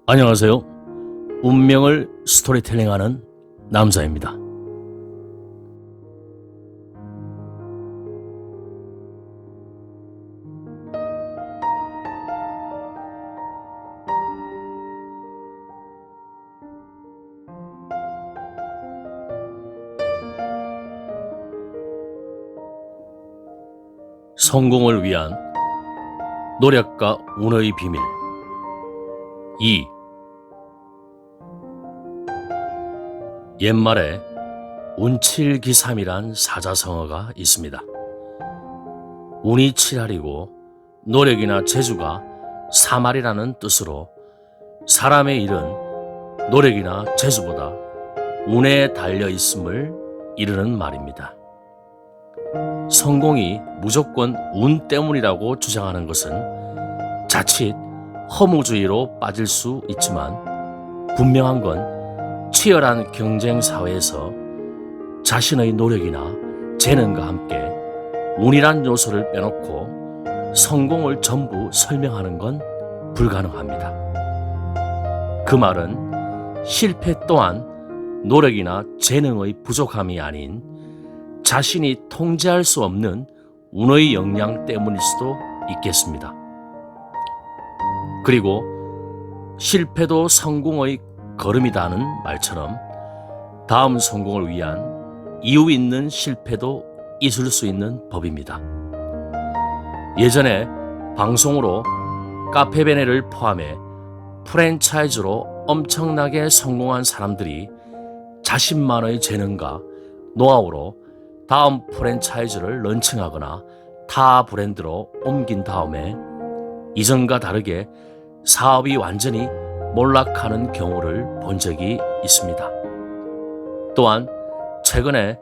안녕하세요. 운명을 스토리텔링하는 남자입니다. 성공을 위한 노력과 운의 비밀 2. 옛말에 운칠기삼이란 사자성어가 있습니다. 운이 7할이고 노력이나 재주가 3할이라는 뜻으로 사람의 일은 노력이나 재주보다 운에 달려 있음을 이르는 말입니다. 성공이 무조건 운 때문이라고 주장하는 것은 자칫 허무주의로 빠질 수 있지만 분명한 건 치열한 경쟁 사회에서 자신의 노력이나 재능과 함께 운이란 요소를 빼놓고 성공을 전부 설명하는 건 불가능합니다. 그 말은 실패 또한 노력이나 재능의 부족함이 아닌 자신이 통제할 수 없는 운의 영향 때문일 수도 있겠습니다. 그리고 실패도 성공의 걸음이다는 말처럼 다음 성공을 위한 이유 있는 실패도 있을 수 있는 법입니다. 예전에 방송으로 카페베네를 포함해 프랜차이즈로 엄청나게 성공한 사람들이 자신만의 재능과 노하우로 다음 프랜차이즈를 런칭하거나 타 브랜드로 옮긴 다음에 이전과 다르게 사업이 완전히 몰락하는 경우를 본 적이 있습니다. 또한 최근에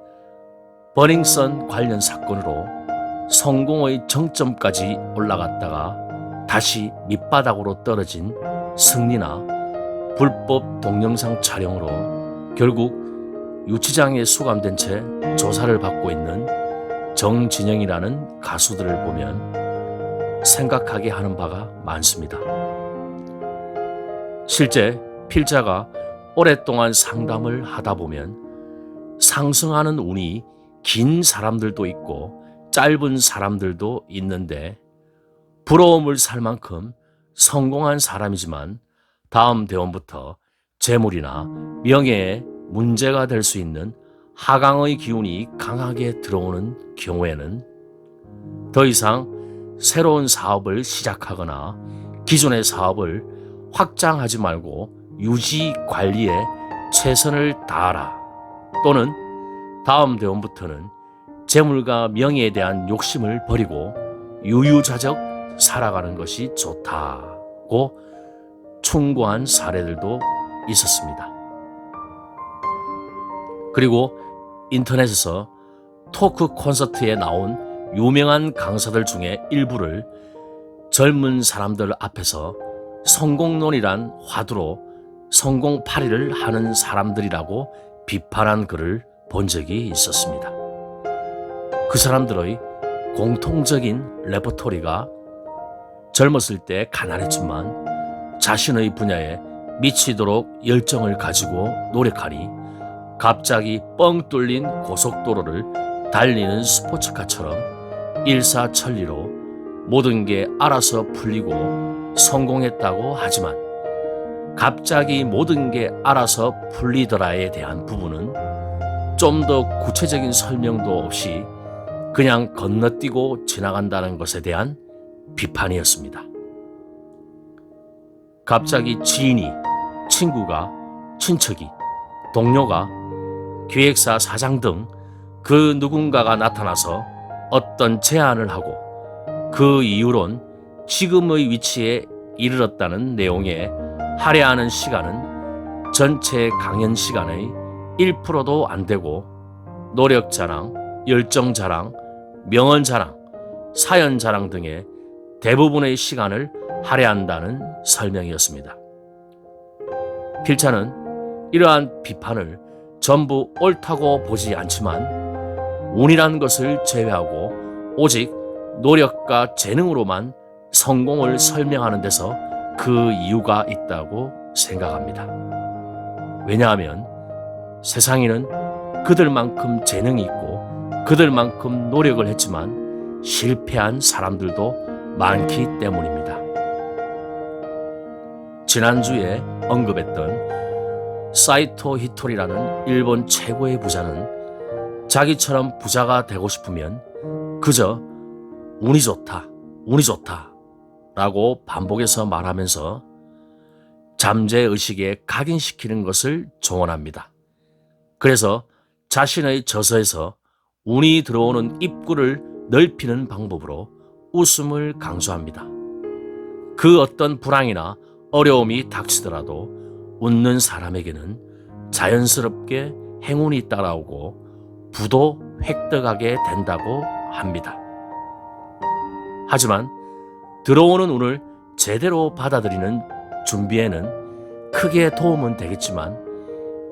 버닝썬 관련 사건으로 성공의 정점까지 올라갔다가 다시 밑바닥으로 떨어진 승리나 불법 동영상 촬영으로 결국 유치장에 수감된 채 조사를 받고 있는 정진영이라는 가수들을 보면 생각하게 하는 바가 많습니다. 실제 필자가 오랫동안 상담을 하다 보면 상승하는 운이 긴 사람들도 있고 짧은 사람들도 있는데 부러움을 살 만큼 성공한 사람이지만 다음 대원부터 재물이나 명예에 문제가 될 수 있는 하강의 기운이 강하게 들어오는 경우에는 더 이상 새로운 사업을 시작하거나 기존의 사업을 확장하지 말고 유지 관리에 최선을 다하라, 또는 다음 대원부터는 재물과 명예에 대한 욕심을 버리고 유유자적 살아가는 것이 좋다고 충고한 사례들도 있었습니다. 그리고 인터넷에서 토크 콘서트에 나온 유명한 강사들 중에 일부를 젊은 사람들 앞에서 성공론이란 화두로 성공파리를 하는 사람들이라고 비판한 글을 본 적이 있었습니다. 그 사람들의 공통적인 레퍼토리가 젊었을 때 가난했지만 자신의 분야에 미치도록 열정을 가지고 노력하니 갑자기 뻥 뚫린 고속도로를 달리는 스포츠카처럼 일사천리로 모든 게 알아서 풀리고 성공했다고 하지만 갑자기 모든 게 알아서 풀리더라에 대한 부분은 좀 더 구체적인 설명도 없이 그냥 건너뛰고 지나간다는 것에 대한 비판이었습니다. 갑자기 지인이, 친구가, 친척이, 동료가, 기획사 사장 등 그 누군가가 나타나서 어떤 제안을 하고 그 이유론 지금의 위치에 이르렀다는 내용에 할애하는 시간은 전체 강연 시간의 1%도 안 되고 노력 자랑, 열정 자랑, 명언 자랑, 사연 자랑 등의 대부분의 시간을 할애한다는 설명이었습니다. 필자는 이러한 비판을 전부 옳다고 보지 않지만 운이란 것을 제외하고 오직 노력과 재능으로만 성공을 설명하는 데서 그 이유가 있다고 생각합니다. 왜냐하면 세상에는 그들만큼 재능이 있고 그들만큼 노력을 했지만 실패한 사람들도 많기 때문입니다. 지난주에 언급했던 사이토 히토리라는 일본 최고의 부자는 자기처럼 부자가 되고 싶으면 그저 운이 좋다, 운이 좋다 라고 반복해서 말하면서 잠재의식에 각인시키는 것을 조언합니다. 그래서 자신의 저서에서 운이 들어오는 입구를 넓히는 방법으로 웃음을 강조합니다. 그 어떤 불황이나 어려움이 닥치더라도 웃는 사람에게는 자연스럽게 행운이 따라오고 부도 획득하게 된다고 합니다. 하지만 들어오는 운을 제대로 받아들이는 준비에는 크게 도움은 되겠지만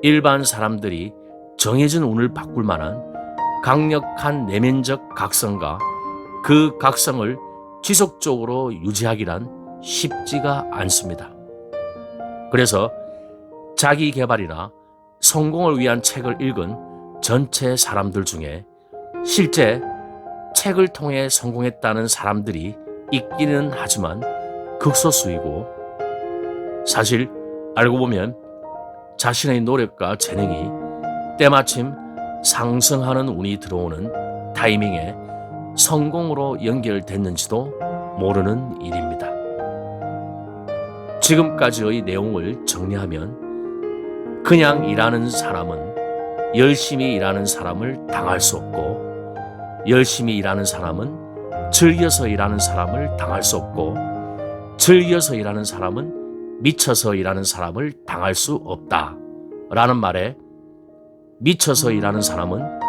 일반 사람들이 정해진 운을 바꿀 만한 강력한 내면적 각성과 그 각성을 지속적으로 유지하기란 쉽지가 않습니다. 그래서 자기 개발이나 성공을 위한 책을 읽은 전체 사람들 중에 실제 책을 통해 성공했다는 사람들이 있기는 하지만 극소수이고 사실 알고 보면 자신의 노력과 재능이 때마침 상승하는 운이 들어오는 타이밍에 성공으로 연결됐는지도 모르는 일입니다. 지금까지의 내용을 정리하면 그냥 일하는 사람은 열심히 일하는 사람을 당할 수 없고 열심히 일하는 사람은 즐겨서 일하는 사람을 당할 수 없고 즐겨서 일하는 사람은 미쳐서 일하는 사람을 당할 수 없다 라는 말에 미쳐서 일하는 사람은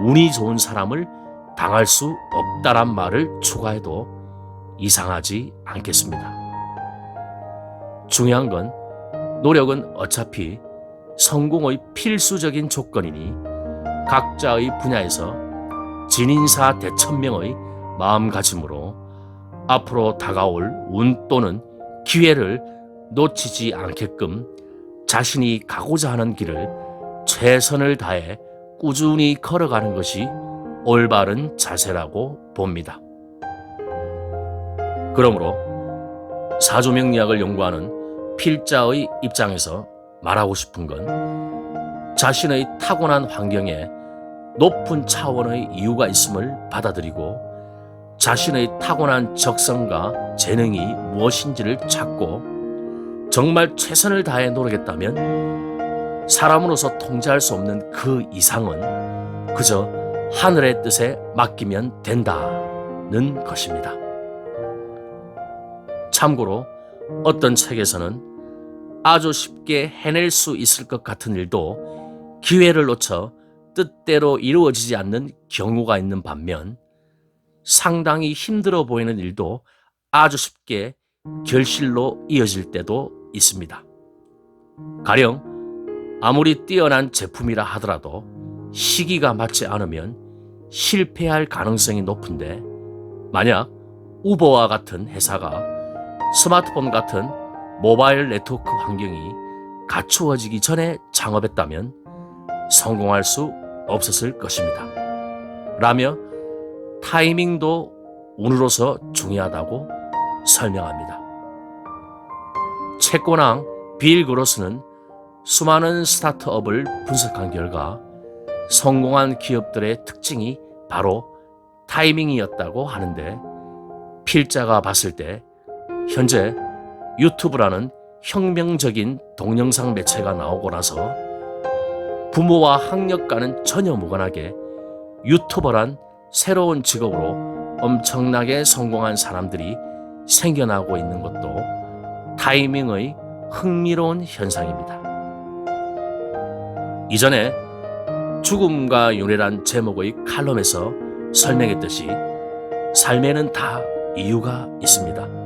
운이 좋은 사람을 당할 수 없다란 말을 추가해도 이상하지 않겠습니다. 중요한 건 노력은 어차피 성공의 필수적인 조건이니 각자의 분야에서 진인사 대천명의 마음가짐으로 앞으로 다가올 운 또는 기회를 놓치지 않게끔 자신이 가고자 하는 길을 최선을 다해 꾸준히 걸어가는 것이 올바른 자세라고 봅니다. 그러므로 사조명리학을 연구하는 필자의 입장에서 말하고 싶은 건 자신의 타고난 환경에 높은 차원의 이유가 있음을 받아들이고 자신의 타고난 적성과 재능이 무엇인지를 찾고 정말 최선을 다해 노력했다면 사람으로서 통제할 수 없는 그 이상은 그저 하늘의 뜻에 맡기면 된다는 것입니다. 참고로 어떤 책에서는 아주 쉽게 해낼 수 있을 것 같은 일도 기회를 놓쳐 뜻대로 이루어지지 않는 경우가 있는 반면 상당히 힘들어 보이는 일도 아주 쉽게 결실로 이어질 때도 있습니다. 가령 아무리 뛰어난 제품이라 하더라도 시기가 맞지 않으면 실패할 가능성이 높은데 만약 우버와 같은 회사가 스마트폰 같은 모바일 네트워크 환경이 갖추어지기 전에 창업했다면 성공할 수 없었을 것입니다. 라며 타이밍도 운으로서 중요하다고 설명합니다. 채권왕 빌 그로스는 수많은 스타트업을 분석한 결과 성공한 기업들의 특징이 바로 타이밍이었다고 하는데 필자가 봤을 때 현재 유튜브라는 혁명적인 동영상 매체가 나오고 나서 부모와 학력과는 전혀 무관하게 유튜버란 새로운 직업으로 엄청나게 성공한 사람들이 생겨나고 있는 것도 타이밍의 흥미로운 현상입니다. 이전에 죽음과 윤회란 제목의 칼럼에서 설명했듯이 삶에는 다 이유가 있습니다.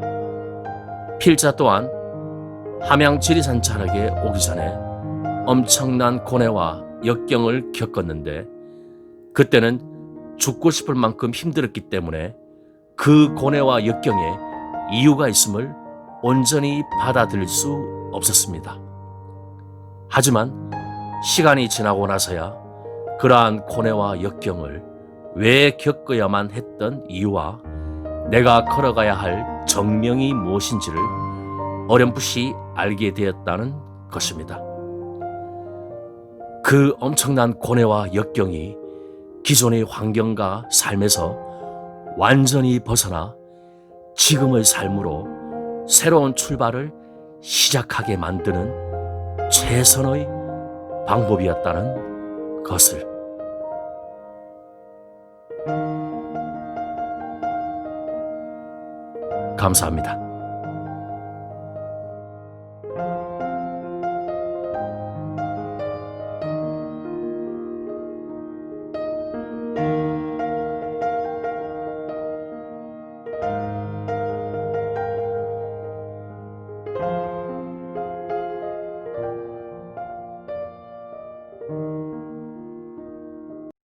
필자 또한 함양 지리산 자락에 오기 전에 엄청난 고뇌와 역경을 겪었는데 그때는 죽고 싶을 만큼 힘들었기 때문에 그 고뇌와 역경에 이유가 있음을 온전히 받아들일 수 없었습니다. 하지만 시간이 지나고 나서야 그러한 고뇌와 역경을 왜 겪어야만 했던 이유와 내가 걸어가야 할 정명이 무엇인지를 어렴풋이 알게 되었다는 것입니다. 그 엄청난 고뇌와 역경이 기존의 환경과 삶에서 완전히 벗어나 지금의 삶으로 새로운 출발을 시작하게 만드는 최선의 방법이었다는 것을. 감사합니다.